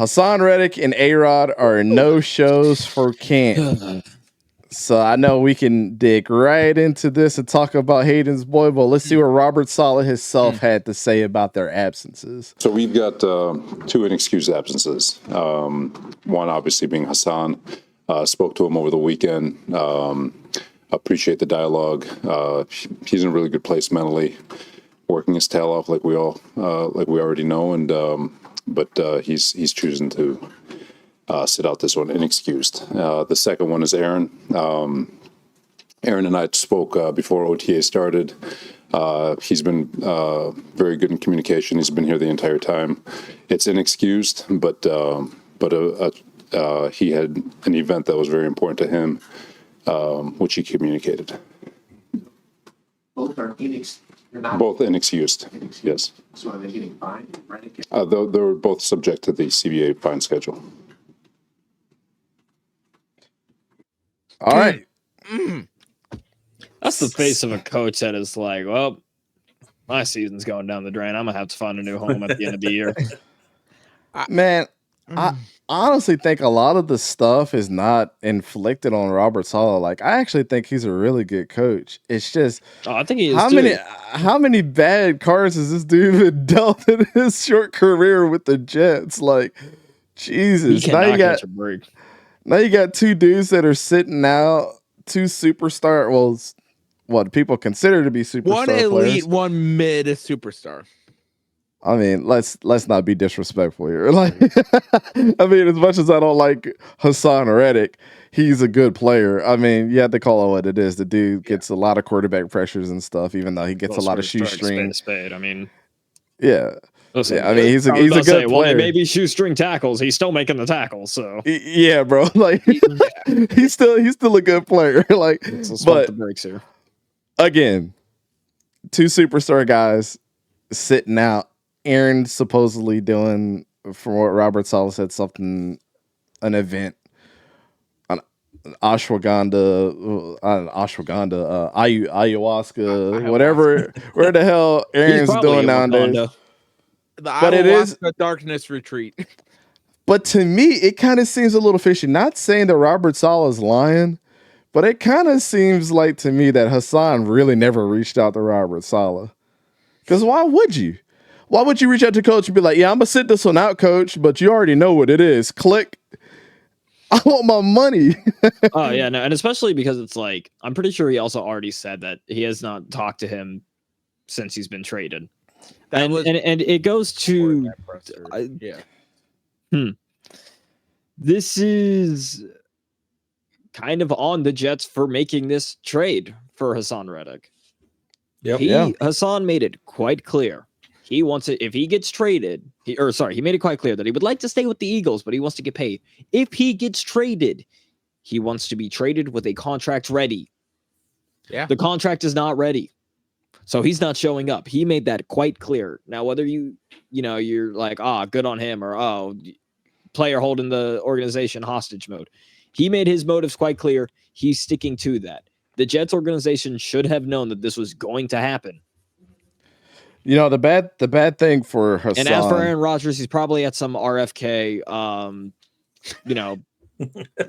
Haason Reddick and 𝐕𝗏𝗏 are no shows for camp. So I know we can dig right into this and talk about Hayden's boy, but let's see what Robert Saleh himself had to say about their absences. So we've got 2 inexcused absences. One obviously being Haason. Spoke to him over the weekend. Appreciate the dialogue. He's in a really good place mentally, working his tail off like we already know, and but he's choosing to sit out this one inexcused. The second one is Aaron. Aaron and I spoke before OTA started. He's been very good in communication. He's been here the entire time. It's inexcused, but he had an event that was very important to him, which he communicated. Both are both inexcused. Yes. So are they getting fined? They're both subject to the CBA fine schedule. All right. That's the face of a coach that is like, well, my season's going down the drain. I'm going to have to find a new home at the end of the year. Man, I honestly think a lot of the stuff is not inflicted on Robert Saleh. Like, I actually think he's a really good coach. It's just, I think he is how many bad cards has this dude been dealt in his short career with the Jets? Like, Jesus. He cannot catch a break. Now you got 2 dudes that are sitting out, 2 superstar. Well, what people consider to be superstar. One elite, players. one mid superstar. I mean, let's not be disrespectful here. Like, I mean, as much as I don't like Haason Reddick, he's a good player. I mean, you have to call it what it is. The dude gets a lot of quarterback pressures and stuff, even though he gets a lot of shoestring. Spade. I mean, yeah. Listen, yeah, I mean, he's a good player. Well, they may be shoestring tackles. He's still making the tackles. So yeah, bro. Like, he's still a good player. Like, but the breaks here. Again, 2 superstar guys sitting out. Aaron supposedly doing, from what Robert Saleh said, an event, ayahuasca, whatever, where the hell Aaron's doing nowadays. But it is a darkness retreat. But to me, it kind of seems a little fishy. Not saying that Robert Saleh's lying, but it kind of seems like to me that Haason really never reached out to Robert Saleh. Because why would you? Why would you reach out to coach and be like, yeah, I'm going to sit this one out, coach, but you already know what it is. Click. I want my money. Oh, yeah. No, and especially because it's like, I'm pretty sure he also already said that he has not talked to him since he's been traded. And it goes to... This is kind of on the Jets for making this trade for Haason Reddick. Haason made it quite clear. He wants it if he gets traded. He made it quite clear that he would like to stay with the Eagles, but he wants to get paid. If he gets traded, he wants to be traded with a contract ready. Yeah. The contract is not ready. So he's not showing up. He made that quite clear. Now, whether you're like, good on him, or player holding the organization hostage mode. He made his motives quite clear. He's sticking to that. The Jets organization should have known that this was going to happen. You know, the bad thing for Haason. And as for Aaron Rodgers, he's probably at some RFK,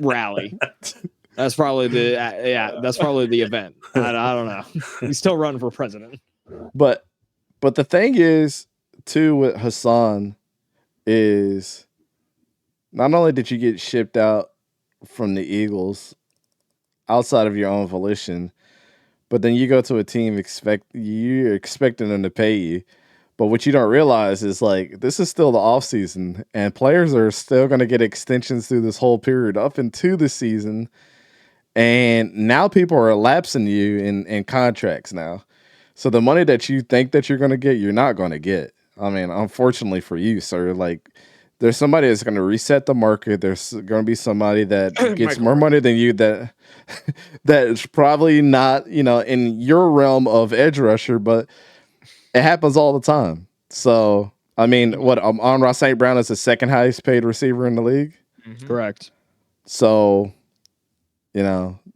rally. That's probably the event. I don't know. He's still running for president. But the thing is, too, with Haason is not only did you get shipped out from the Eagles outside of your own volition, but then you go to a team you're expecting them to pay you. But what you don't realize is, like, this is still the offseason, and players are still going to get extensions through this whole period up into the season. And now people are lapsing you in contracts now. So the money that you think that you're going to get, you're not going to get. I mean, unfortunately for you, sir, like, there's somebody that's going to reset the market. There's going to be somebody that gets more money than you that's probably not, in your realm of edge rusher, but it happens all the time. So, I mean, Amon-Ra St. Brown is the second highest paid receiver in the league? Mm-hmm. Correct. So,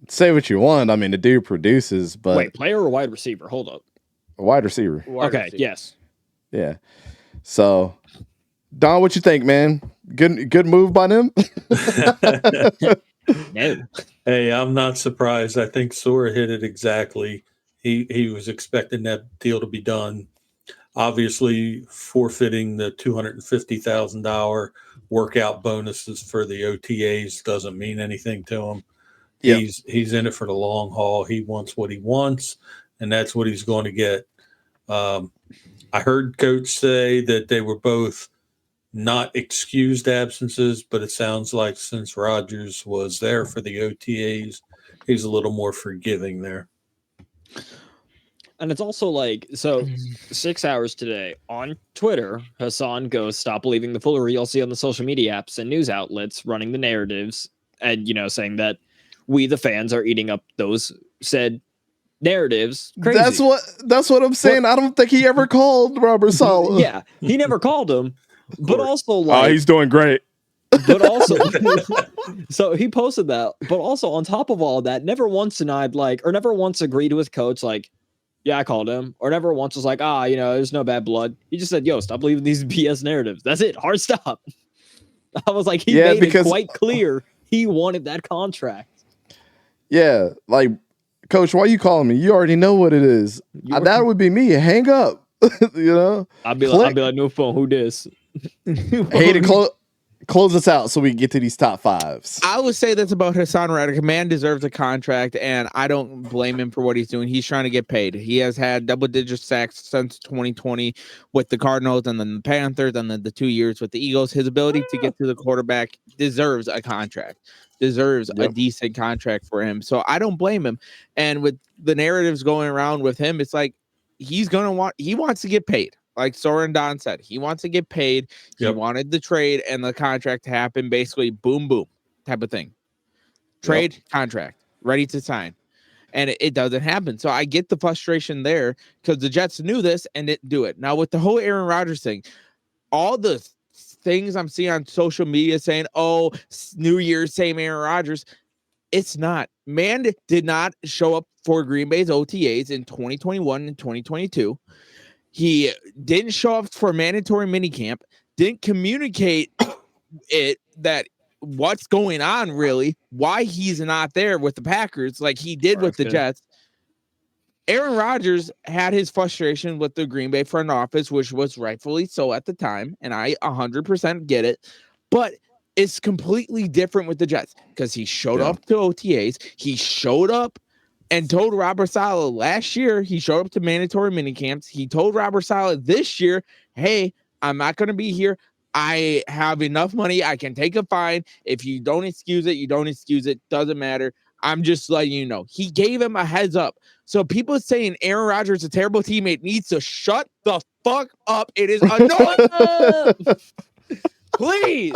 say what you want. I mean, the dude produces, but... Wait, player or wide receiver? Hold up. A wide receiver. Okay, yes. Yeah. So... Don, what you think, man? Good move by them. No. Hey, I'm not surprised. I think Sora hit it exactly. He was expecting that deal to be done. Obviously, forfeiting the $250,000 workout bonuses for the OTAs doesn't mean anything to him. Yep. He's in it for the long haul. He wants what he wants, and that's what he's going to get. I heard Coach say that they were both not excused absences, but it sounds like since Rodgers was there for the OTAs, he's a little more forgiving there. And it's also like, so 6 hours today on Twitter, Haason goes, stop believing the foolery you'll see on the social media apps and news outlets running the narratives and, saying that we, the fans, are eating up those said narratives. Crazy. That's what I'm saying. I don't think he ever called Robert Saleh. Yeah, he never called him, but also like, he's doing great. But also, so he posted that, but also on top of all of that, never once denied or never once agreed with Coach yeah, I called him, or never once was like, there's no bad blood. He just said, yo, stop believing these BS narratives. That's it. Hard stop. I was like, he made it quite clear he wanted that contract. Yeah, like, Coach, why are you calling me? You already know what it is. That would be me. Hang up. I'd be like, no phone. Who this? Hey, to close us out so we can get to these top fives. I would say that's about Haason Reddick. Man deserves a contract, and I don't blame him for what he's doing. He's trying to get paid. He has had double-digit sacks since 2020 with the Cardinals and then the Panthers and then the 2 years with the Eagles. His ability to get to the quarterback deserves a contract, deserves a decent contract for him. So I don't blame him. And with the narratives going around with him, it's like he wants to get paid. Like Soren Don said, he wants to get paid. He wanted the trade and the contract to happen, basically boom, boom type of thing. Trade, contract, ready to sign. And it doesn't happen. So I get the frustration there because the Jets knew this and didn't do it. Now with the whole Aaron Rodgers thing, all the things I'm seeing on social media saying, oh, New Year's, same Aaron Rodgers. It's not. Man did not show up for Green Bay's OTAs in 2021 and 2022. He didn't show up for mandatory minicamp, didn't communicate that what's going on, really, why he's not there with the Packers like he did with the Jets. Aaron Rodgers had his frustration with the Green Bay front office, which was rightfully so at the time, and I 100% get it. But it's completely different with the Jets because he showed up to OTAs. He showed up and told Robert Saleh last year, he showed up to mandatory minicamps. He told Robert Saleh this year, hey, I'm not going to be here. I have enough money. I can take a fine. If you don't excuse it, you don't excuse it. Doesn't matter. I'm just letting you know. He gave him a heads up. So people saying Aaron Rodgers is a terrible teammate needs to shut the fuck up. It is annoying. Please.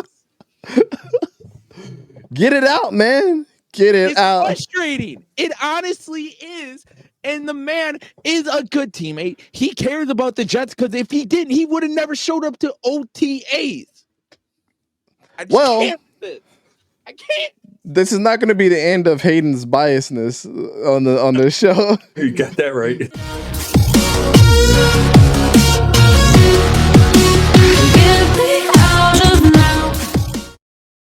Get it out, man. It's out. Frustrating. It honestly is. And the man is a good teammate. He cares about the Jets because if he didn't, he would have never showed up to OTAs. I can't. This is not going to be the end of Hayden's biasness on the show. You got that right.